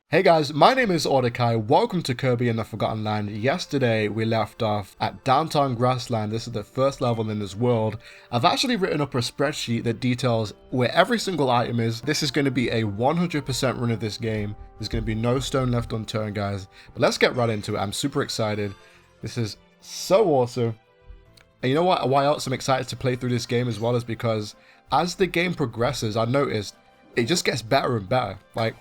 Hey guys, my name is Awedecai. Welcome to Kirby and the Forgotten Land. Yesterday we left off at Downtown Grassland. This is the first level in this world. I've actually written up a spreadsheet that details where every single item is. This is going to be a 100% run of this game. There's going to be no stone left unturned, guys. But let's get right into it. I'm super excited. This is so awesome. And you know what? Why else I'm excited to play through this game as well is because as the game progresses, I noticed it just gets better and better. Like,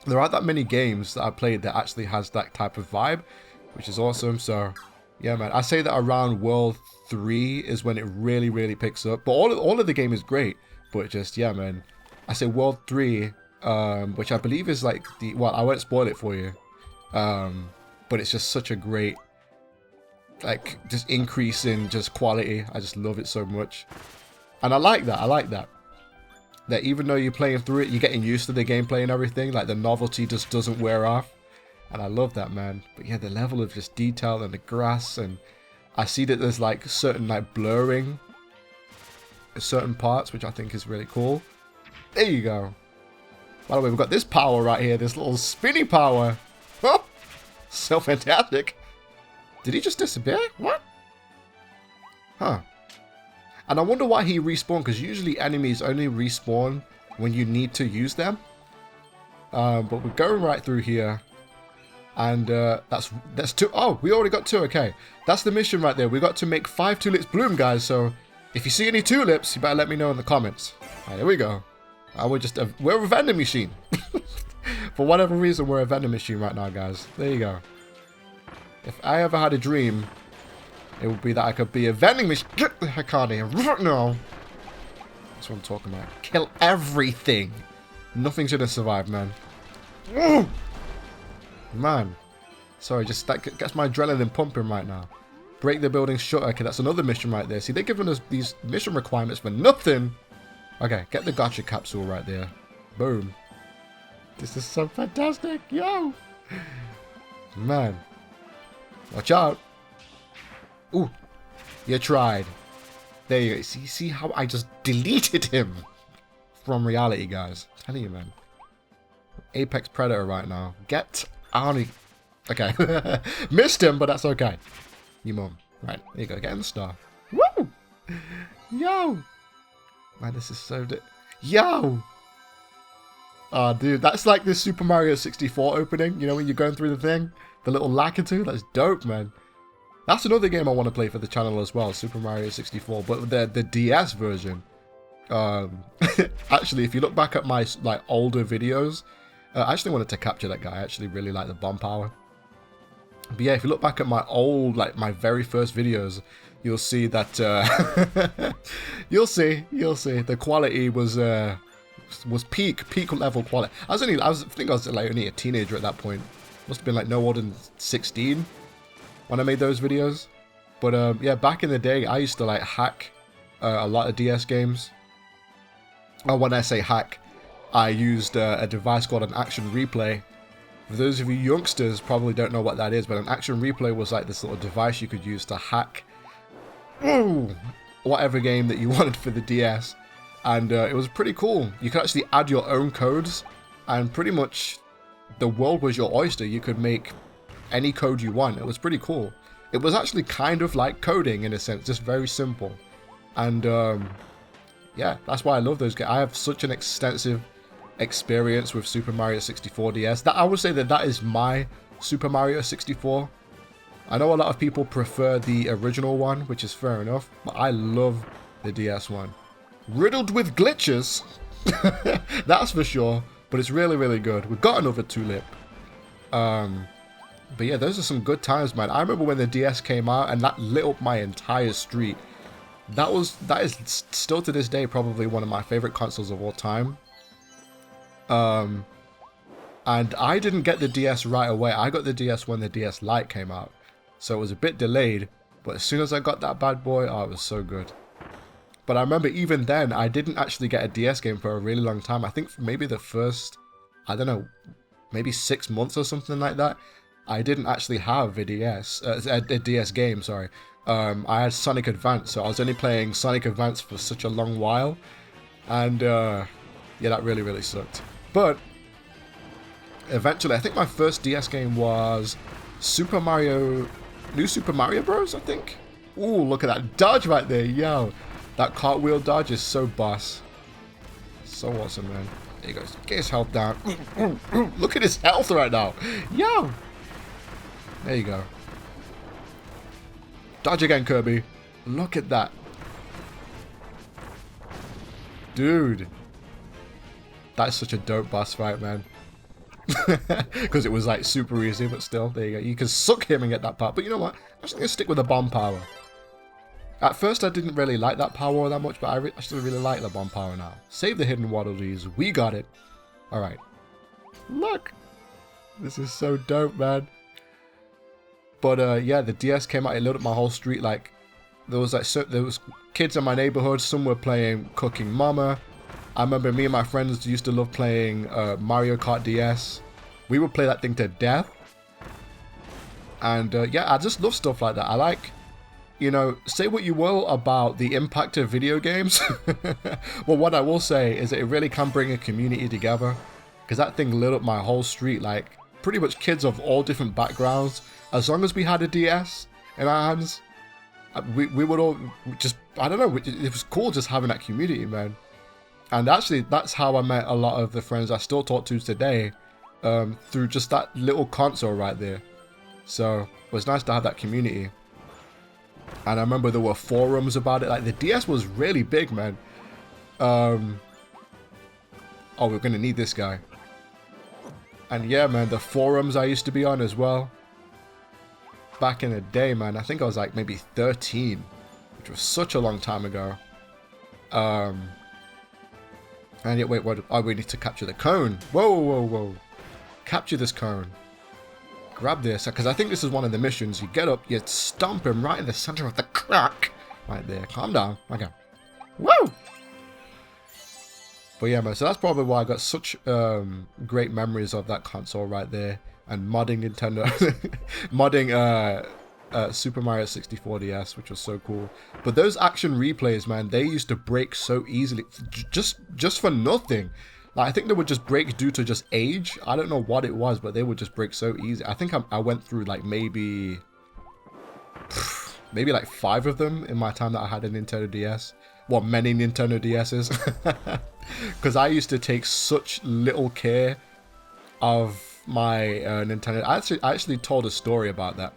there aren't that many games that I've played that actually has that type of vibe, which is awesome. So, yeah, man. I say that around World 3 is when it really picks up. But all of the game is great. But just, yeah, man. I say World 3, which I believe is like the... Well, I won't spoil it for you. But it's just such a great, like, just increase in just quality. I just love it so much. And I like that. I like that. That even though you're playing through it, you're getting used to the gameplay and everything. Like, the novelty just doesn't wear off. And I love that, man. But yeah, the level of just detail and the grass. And I see that there's like certain like blurring in certain parts, which I think is really cool. There you go. By the way, we've got this power right here. This little spinny power. Oh, so fantastic. Did he just disappear? What? Huh. And I wonder why he respawned, because usually enemies only respawn when you need to use them. But we're going right through here. And that's two. Oh, we already got two. Okay. That's the mission right there. We got to make 5 tulips bloom, guys. So if you see any tulips, you better let me know in the comments. All right, there we go. We're a vending machine. For whatever reason, we're a vending machine right now, guys. There you go. If I ever had a dream, it would be that I could be a vending machine. Get the heck out of here. No. That's what I'm talking about. Kill everything. Nothing's gonna survive, man. Man. Sorry, just that gets my adrenaline pumping right now. Break the building shutter. Okay, that's another mission right there. See, they're giving us these mission requirements for nothing. Okay, get the gacha capsule right there. Boom. This is so fantastic. Yo. Man. Watch out. Ooh, you tried. There you go. See how I just deleted him from reality, guys. I'm telling you, man. Apex Predator right now. Get out of... Okay. Missed him, but that's okay. You mum. Right, there you go. Get in the star. Woo! Yo! Man, this is so... Yo! Oh, dude. That's like the Super Mario 64 opening. You know, when you're going through the thing? The little Lakitu. That's dope, man. That's another game I want to play for the channel as well, Super Mario 64, but the DS version. Actually, if you look back at my like older videos, I actually wanted to capture that guy. I actually really like the bomb power. But yeah, if you look back at my old, like my very first videos, you'll see that you'll see the quality was peak level quality. I think I was like only a teenager at that point. Must have been like no more than 16. When I made those videos. But yeah, back in the day, I used to like hack a lot of DS games. Oh, when I say hack, I used a device called an action replay. For those of you youngsters probably don't know what that is, but an action replay was like this little device you could use to hack whatever game that you wanted for the DS. And it was pretty cool. You could actually add your own codes, and pretty much the world was your oyster. You could make any code you want. It was pretty cool. It was actually kind of like coding in a sense, just very simple. And yeah, that's why I love those games. I have such an extensive experience with Super Mario 64 DS. That I would say that is my Super Mario 64. I know a lot of people prefer the original one, which is fair enough, but I love the DS one. Riddled with glitches, that's for sure, but it's really good. We've got another tulip. But yeah, those are some good times, man. I remember when the DS came out and that lit up my entire street. That is still to this day probably one of my favorite consoles of all time. And I didn't get the DS right away. I got the DS when the DS Lite came out. So it was a bit delayed. But as soon as I got that bad boy, oh, it was so good. But I remember even then, I didn't actually get a DS game for a really long time. I think maybe the first, I don't know, maybe 6 months or something like that. I didn't actually have a DS, a DS game, sorry. I had Sonic Advance, so I was only playing Sonic Advance for such a long while. And yeah, that really, really sucked. But eventually, I think my first DS game was New Super Mario Bros, I think. Ooh, look at that dodge right there, yo. That cartwheel dodge is so boss. So awesome, man. There he goes. Get his health down. Look at his health right now. Yo. There you go. Dodge again, Kirby. Look at that. Dude. That's such a dope boss fight, man. Because it was like super easy, but still, there you go. You can suck him and get that power. But you know what? I'm just going to stick with the bomb power. At first, I didn't really like that power that much, but I actually really like the bomb power now. Save the hidden Waddle Dees. We got it. Alright. Look. This is so dope, man. But yeah, the DS came out. It lit up my whole street. Like, there was kids in my neighborhood. Some were playing Cooking Mama. I remember me and my friends used to love playing Mario Kart DS. We would play that thing to death. And yeah, I just love stuff like that. I like, you know, say what you will about the impact of video games. Well, what I will say is that it really can bring a community together. Because that thing lit up my whole street. Like, pretty much kids of all different backgrounds. As long as we had a DS in our hands, we would all just, I don't know, it was cool just having that community, man. And actually, that's how I met a lot of the friends I still talk to today, through just that little console right there. So it was nice to have that community. And I remember there were forums about it. Like, the DS was really big, man. Oh, we're going to need this guy. And yeah, man, the forums I used to be on as well. Back in the day, man, I think I was like maybe 13, which was such a long time ago. And yet, wait, what? Oh, we need to capture the cone. Whoa, whoa, whoa. Capture this cone. Grab this, because I think this is one of the missions. You get up, you stomp him right in the center of the crack. Right there. Calm down. Okay. Woo! But yeah, man, so that's probably why I got such great memories of that console right there. And modding Nintendo. Modding Super Mario 64 DS, which was so cool. But those action replays, man, they used to break so easily. Just for nothing. Like, I think they would just break due to just age. I don't know what it was, but they would just break so easy. I think I went through like maybe like 5 of them in my time that I had a Nintendo DS. Well, many Nintendo DSs. Because I used to take such little care of my Nintendo. I actually told a story about that.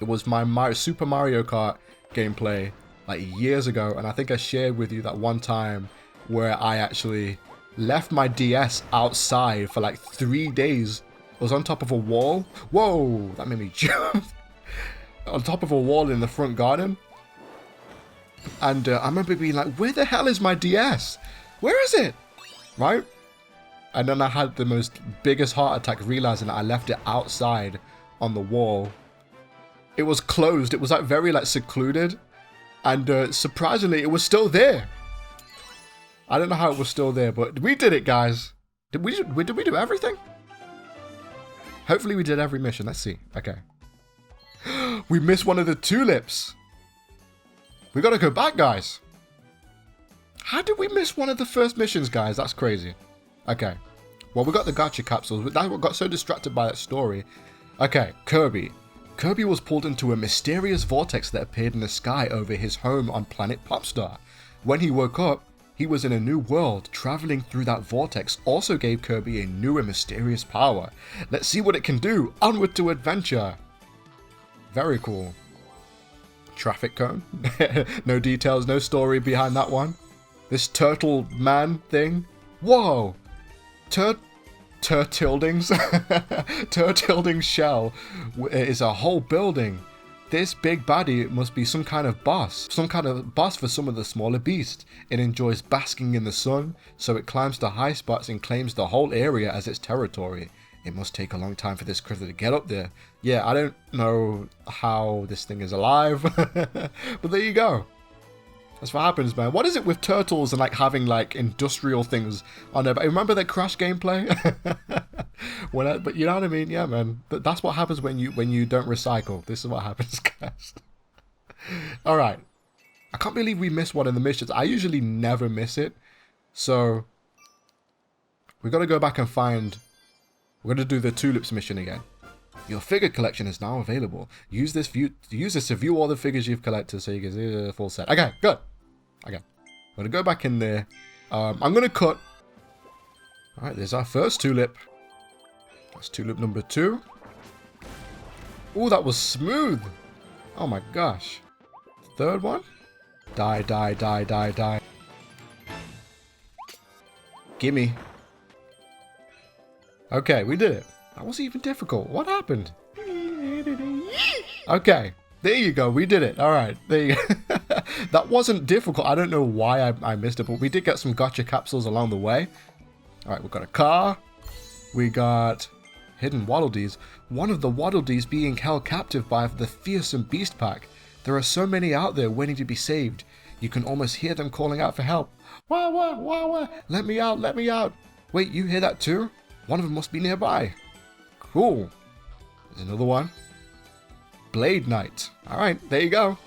It was my Super Mario Kart gameplay like years ago, and I think I shared with you that one time where I actually left my DS outside for like 3 days. It was on top of a wall. Whoa, that made me jump. On top of a wall in the front garden. And I remember being like, where the hell is my DS? Where is it? Right? And then I had the biggest heart attack realizing that I left it outside on the wall. It was closed. It was like very like secluded. And surprisingly, it was still there. I don't know how it was still there, but we did it, guys. Did we do everything? Hopefully we did every mission. Let's see. Okay. We missed one of the tulips. We gotta go back, guys. How did we miss one of the first missions, guys? That's crazy. Okay. Well, we got the gacha capsules. That's what got so distracted by that story. Okay, Kirby. Kirby was pulled into a mysterious vortex that appeared in the sky over his home on planet Popstar. When he woke up, he was in a new world. Traveling through that vortex also gave Kirby a new and mysterious power. Let's see what it can do. Onward to adventure. Very cool. Traffic cone. No details, no story behind that one. This turtle man thing. Whoa. Turtilding's Turtilding's shell is a whole building. This big baddie must be some kind of boss for some of the smaller beasts. It enjoys basking in the sun, so it climbs to high spots and claims the whole area as its territory. It must take a long time for this critter to get up there. Yeah, I don't know how this thing is alive, but there you go. That's what happens, man. What is it with turtles and like having like industrial things on there? But remember that Crash gameplay? But you know what I mean? Yeah, man. That's what happens when you don't recycle. This is what happens, guys. All right. I can't believe we missed one of the missions. I usually never miss it. So we got to go back and find... We're going to do the tulips mission again. Your figure collection is now available. Use this to view all the figures you've collected so you can see the full set. Okay, good. Okay. I'm going to go back in there. I'm going to cut. All right, there's our first tulip. That's tulip number 2. Oh, that was smooth. Oh my gosh. Third one. Die, die, die, die, die. Gimme. Okay, we did it. That wasn't even difficult. What happened? Okay, there you go. We did it. All right, there you go. That wasn't difficult. I don't know why I missed it, but we did get some gotcha capsules along the way. All right, we've got a car. We got hidden Waddle Dees. One of the Waddle Dees being held captive by the fearsome beast pack. There are so many out there waiting to be saved. You can almost hear them calling out for help. Wah, wah, wah, wah. Let me out, let me out. Wait, you hear that too? One of them must be nearby. Cool. There's another one. Blade Knight. All right, there you go.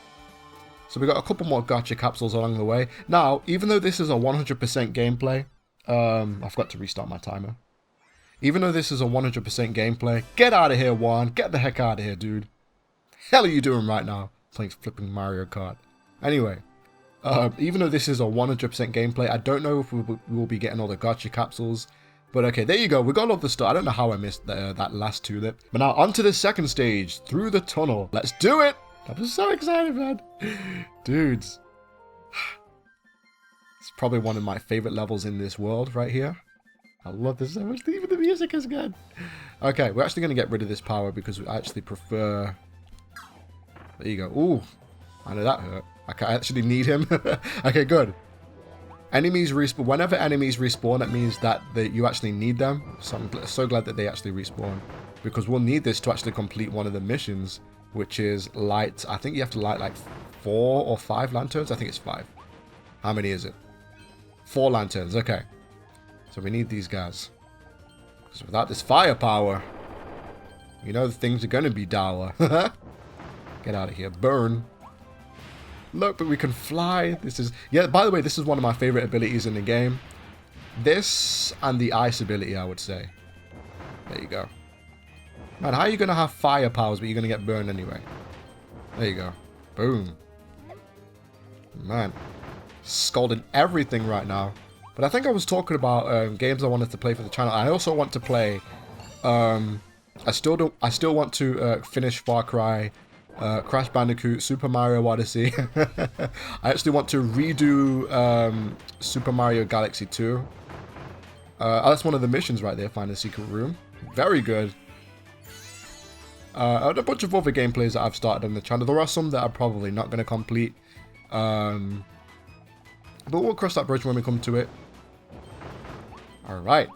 So we got a couple more gotcha capsules along the way. Now, even though this is a 100% gameplay, I forgot to restart my timer. Even though this is a 100% gameplay, get out of here, Juan. Get the heck out of here, dude. Hell are you doing right now? Playing flipping Mario Kart. Anyway, even though this is a 100% gameplay, I don't know if we will be getting all the gotcha capsules. But okay, there you go. We got all the stuff. I don't know how I missed that last tulip. But now on to the second stage, through the tunnel. Let's do it. I'm so excited, man. Dudes. It's probably one of my favorite levels in this world right here. I love this so much. Even the music is good. Okay, we're actually going to get rid of this power because I actually prefer... There you go. Ooh, I know that hurt. I actually need him. Okay, good. Enemies respawn. Whenever enemies respawn, that means that you actually need them. So I'm so glad that they actually respawn. Because we'll need this to actually complete one of the missions, which is light. I think you have to light like 4 or 5 lanterns. I think it's 5. How many is it? 4 lanterns. Okay. So we need these guys. Because without this firepower, you know the things are going to be dour. Get out of here. Burn. Look, but we can fly. This is... Yeah, by the way, this is one of my favorite abilities in the game. This and the ice ability, I would say. There you go. Man, how are you going to have fire powers, but you're going to get burned anyway? There you go. Boom. Man. Scalding everything right now. But I think I was talking about games I wanted to play for the channel. I also want to play... I still want to finish Far Cry... Crash Bandicoot, Super Mario Odyssey. I actually want to redo Super Mario Galaxy 2. That's one of the missions right there, find a secret room. Very good. And a bunch of other gameplays that I've started on the channel. There are some that I'm probably not going to complete. But we'll cross that bridge when we come to it. Alright.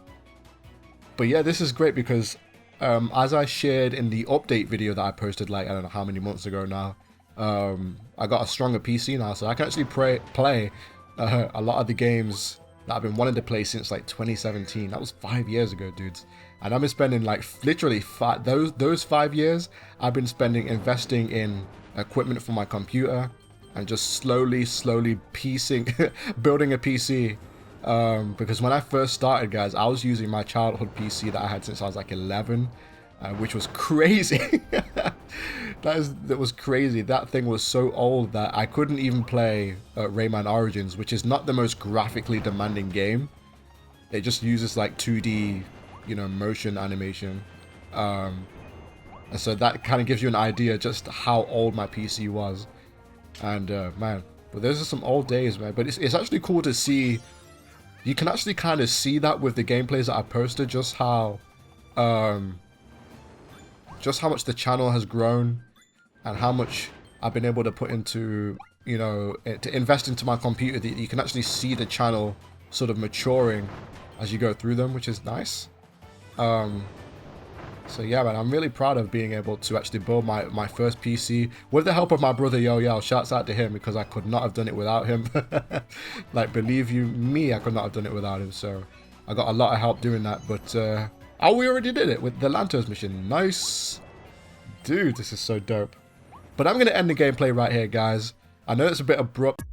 But yeah, this is great because... as I shared in the update video that I posted like, I don't know how many months ago now, I got a stronger PC now, so I can actually play a lot of the games that I've been wanting to play since like 2017. That was 5 years ago, dudes. And I've been spending like literally those 5 years, I've been spending investing in equipment for my computer and just slowly building a PC. Because when I first started, guys, I was using my childhood PC that I had since I was like 11, which was crazy. That was crazy. That thing was so old that I couldn't even play Rayman Origins, which is not the most graphically demanding game. It just uses like 2D, you know, motion animation. And so that kind of gives you an idea just how old my PC was. And man, but those are some old days, man. But it's actually cool to see. You can actually kind of see that with the gameplays that I posted, just how much the channel has grown and how much I've been able to put into, you know, to invest into my computer. That you can actually see the channel sort of maturing as you go through them, which is nice. So yeah, man, I'm really proud of being able to actually build my first PC with the help of my brother Yo. Shouts out to him because I could not have done it without him. Like, believe you me, I could not have done it without him. So I got a lot of help doing that. But Oh, we already did it with the Lantos mission. Nice. Dude, this is so dope. But I'm going to end the gameplay right here, guys. I know it's a bit abrupt.